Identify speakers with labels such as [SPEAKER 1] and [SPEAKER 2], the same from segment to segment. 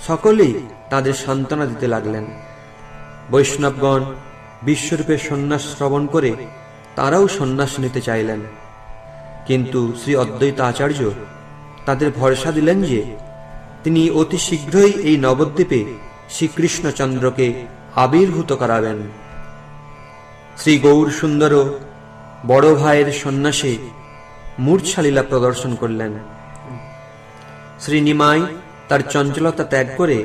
[SPEAKER 1] সকলেই তাদের সান্ত্বনা দিতে লাগলেন। বৈষ্ণবগণ বিশ্বরূপের সন্ন্যাস শ্রবণ করে তারাও সন্ন্যাস নিতে চাইলেন, কিন্তু শ্রী অদ্বৈত আচার্য তাদের ভরসা দিলেন যে তিনি অতি শীঘ্রই এই নবদ্বীপে শ্রীকৃষ্ণচন্দ্রকে আবির্ভূত করাবেন। শ্রী গৌর সুন্দরও বড় ভাইয়ের সন্ন্যাসে মূর্ছালীলা প্রদর্শন করলেন। শ্রী নিমাই তার চঞ্চলতা ত্যাগ করে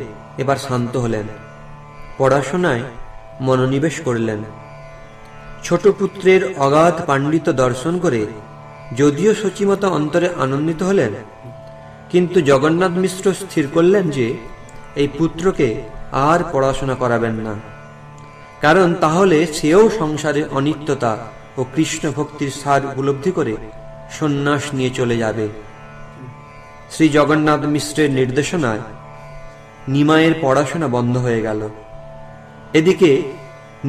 [SPEAKER 1] এবার শান্ত হলেন, পড়াশোনায় মনোনিবেশ করলেন। ছোট পুত্রের অগাধ পাণ্ডিত্য দর্শন করে যদিও শচীমতা অন্তরে আনন্দিত হলেন, কিন্তু জগন্নাথ মিশ্র স্থির করলেন যে এই পুত্রকে আর পড়াশোনা করাবেন না, কারণ তাহলে সেও সংসারের অনিত্যতা ও কৃষ্ণ ভক্তির সার উপলব্ধি করে সন্ন্যাস নিয়ে চলে যাবে। শ্রী জগন্নাথ মিশ্রের নির্দেশনায় নিমাইয়ের পড়াশোনা বন্ধ হয়ে গেল। এদিকে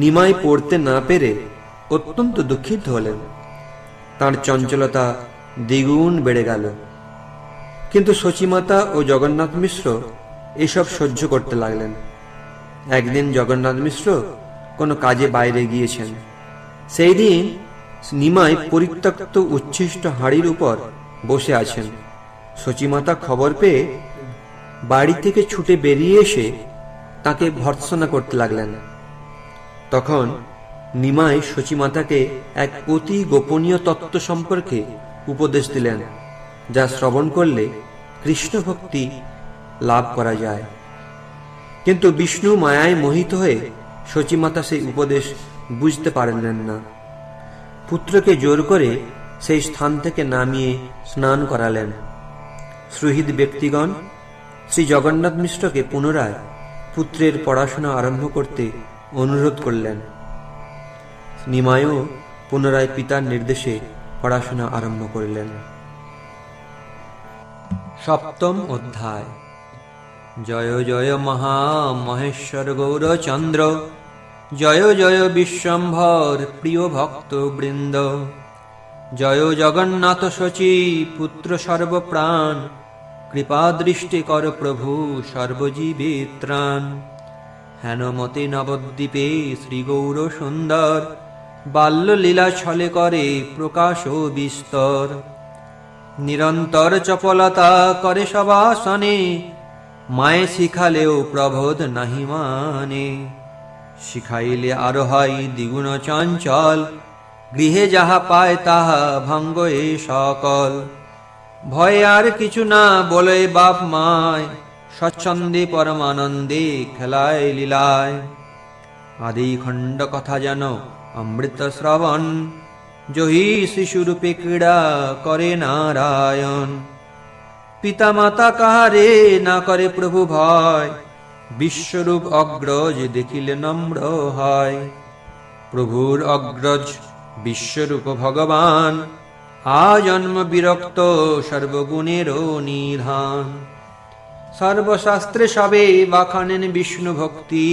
[SPEAKER 1] নিমাই পড়তে না পেরে অত্যন্ত দুঃখিত হলেন, তার চঞ্চলতা দ্বিগুণ বেড়ে গেল। কিন্তু শচীমাতা ও জগন্নাথ মিশ্র এসব সহ্য করতে লাগলেন। একদিন জগন্নাথ মিশ্র কোনো কাজে বাইরে গিয়েছেন। সেই দিন নিমাই পরিত্যক্ত উচ্ছিষ্ট হাঁড়ির উপর বসে আছেন। শচীমাতা খবর পেয়ে বাড়ি থেকে ছুটে বেরিয়ে এসে তাকে ভর্ৎসনা করতে লাগলেন। তখন নিমাই শচীমাতাকে এক অতি গোপনীয় তত্ত্ব সম্পর্কে উপদেশ দিলেন, যা শ্রবণ করলে কৃষ্ণ ভক্তি লাভ করা যায়। কিন্তু বিষ্ণু মায়ায় মোহিত হয়ে শচীমাতা সেই উপদেশ বুঝতে পারলেন না। পুত্রকে জোর করে সেই স্থান থেকে নামিয়ে স্নান করালেন। সুহৃদ ব্যক্তিগণ শ্রী জগন্নাথ মিশ্রকে পুনরায় পুত্রের পড়াশোনা আরম্ভ করতে অনুরোধ করলেন। নিমাইও পুনরায় পিতার নির্দেশে পড়াশোনা আরম্ভ করলেন। সপ্তম অধ্যায়। জয় জয় মহা মহেশ্বর গৌরচন্দ্র, জয় জয় বিশ্বম্ভর প্রিয় ভক্ত বৃন্দ, জয় জগন্নাথ শচী পুত্র সর্বপ্রাণ, কৃপা দৃষ্টি কর প্রভু সর্বজীবের ত্রাণ। হেনমতে নবদ্বীপে শ্রী গৌর সুন্দর, বাল্য লীলা ছলে করে প্রকাশ ও বিস্তর। নিরন্তর চপলতা করে সবাসনে, মায়ে শিখালেও প্রবোধ নাহি মানে। শিখাইলে আরো হয় দ্বিগুণ চঞ্চল, গৃহে যাহা পায় তাহা ভঙ্গ এ সকল। ভয়ে আর কিছু না বলে বাপ মায়, স্বচ্ছন্দে পরমানন্দে খেলায় লীলায়। আদি খণ্ড কথা যেন অমৃত শ্রবণ, জহি শিশুরূপে ক্রীড়া করে নারায়ণ। পিতা মাতা কাহারে না করে প্রভু ভয়, বিশ্বরূপ অগ্রজ দেখিলে নম্র হয়। প্রভুর অগ্রজ বিশ্বরূপ ভগবান, আজন্ম বিরক্ত সর্বগুণেরও নিধান। সর্বশাস্ত্রে সবে বাখানেন বিষ্ণু ভক্তি,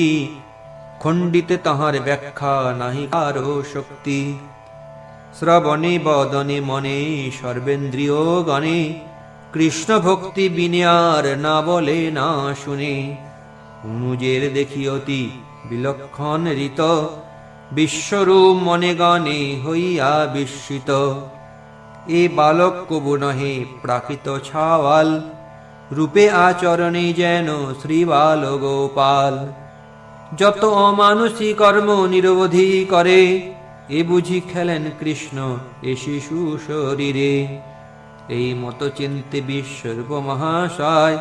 [SPEAKER 1] খণ্ডিতে তাহার ব্যাখ্যা নাহি কারো শক্তি। শ্রবণে বদনে মনে সর্বেন্দ্রিয় গণে, কৃষ্ণ ভক্তি বিনে আর না বলে না শুনে। অনুজের দেখি অতি বিলক্ষণ ঋত, বিশ্বরূপ মনে গণে হইয়া বিস্মিত। এ বালক কবু নহে প্রাকৃত ছাওয়াল, রূপে আচরণে যেন শ্রীবাল গোপাল। যত অমানুষী কর্ম নিরবধি করে, এ বুঝি খেলেন কৃষ্ণ এ শিশু শরীরে। এই মতো চিন্তে বিশ্বরূপ মহাশয়,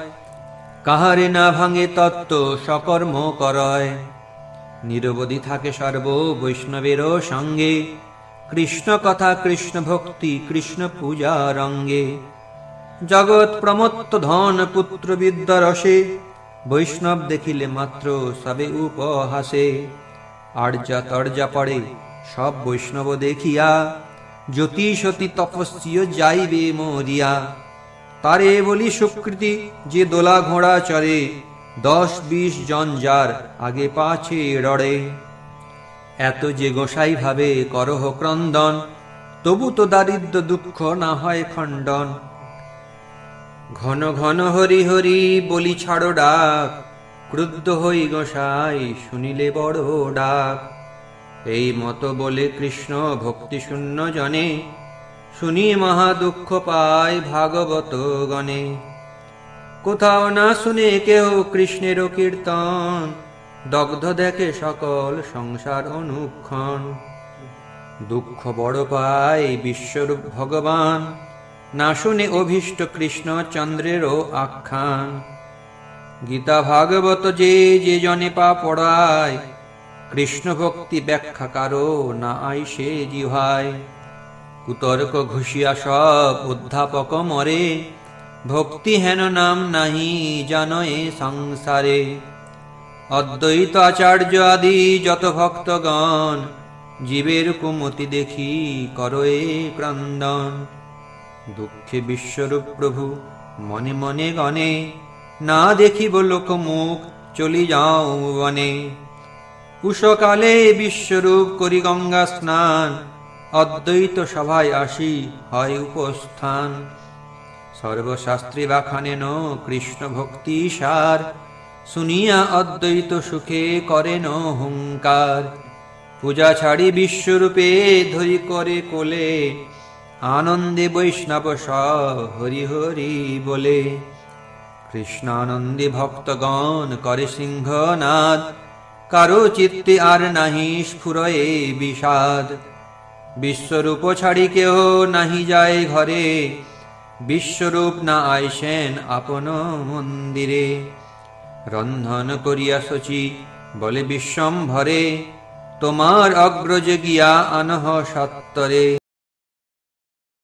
[SPEAKER 1] কাহারে না ভাঙে তত্ত্ব সকর্ম করয়। নিরবধি থাকে সর্ব বৈষ্ণবেরও সঙ্গে, কৃষ্ণ কথা কৃষ্ণ ভক্তি কৃষ্ণ পূজা রঙ্গে। জগৎ প্রমত্ত ধন পুত্র বিদ্যা রসে, বৈষ্ণব দেখিলে মাত্র সবে উপহাসে। আর্যা তর্যা পড়ে সব বৈষ্ণব দেখিয়া, জ্যোতি সতী তপস্বী যাইবে মরিয়া। তারে বলি সুকৃতি যে দোলা ঘোড়া চড়ে, 10-20 জন যার আগে পাছে রড়ে। এত যে গোসাই ভাবে করহ ক্রন্দন, তবু তো দারিদ্র দুঃখ না হয় খণ্ডন। ঘন ঘন হরি হরি বলি ছাড়ো ডাক, ক্রুদ্ধ হই গোসাই শুনিলে বড় ডাক। এই মতো বলে কৃষ্ণ ভক্তি শূন্য জনে, শুনি মহা দুঃখ পায় ভাগবত গণে। কোথাও না শুনে কেউ কৃষ্ণের কীর্তন, দগ্ধ দেখে সকল সংসার অনুক্ষণ। দুঃখ বড় পায় বিশ্বরূপ ভগবান, না শুনে অভীষ্ট কৃষ্ণ চন্দ্রেরও আখ্যান। গীতা ভাগবত যে যে জনে পা পড়ায়, কৃষ্ণ ভক্তি ব্যাখ্যা কারো না আইসে জিহায়। কুতর্ক ঘুষিয়া সব অধ্যাপক মরে, ভক্তি হেন নাম নাহি জানয়ে সংসারে। অদ্বৈত আচার্য আদি যত ভক্তগণ, জীবের কুমতি দেখি করয়ে ক্রন্দন। দুঃখে বিশ্বরূপ প্রভু মনে মনে গণে, না দেখিব লোক মুখ চলি যাও বনে। উষকালে বিশ্বরূপ করি গঙ্গা স্নান, অদ্বৈত সভায় আসি হয় উপস্থান। সর্বশাস্ত্রী বাখানেন কৃষ্ণ ভক্তি সার, শুনিয়া অদ্বৈত সুখে করেন হুঙ্কার। পূজা ছাড়ি বিশ্বরূপে ধরি করে কোলে, আনন্দে বৈষ্ণব সব হরি হরি বলে। কৃষ্ণানন্দে ভক্তগণ করে সিংহনাদ, কারো চিত্তে আর নাহি স্ফুরয়ে বিষাদ। বিশ্বরূপ ছাড়ি কেহ নাহি যায় ঘরে, বিশ্বরূপ না আইসেন আপন মন্দিরে। রন্ধন করিয়া শচী বলে বিশ্বম্ভরে, তোমার অগ্রজ গিয়া আনহ সত্তরে।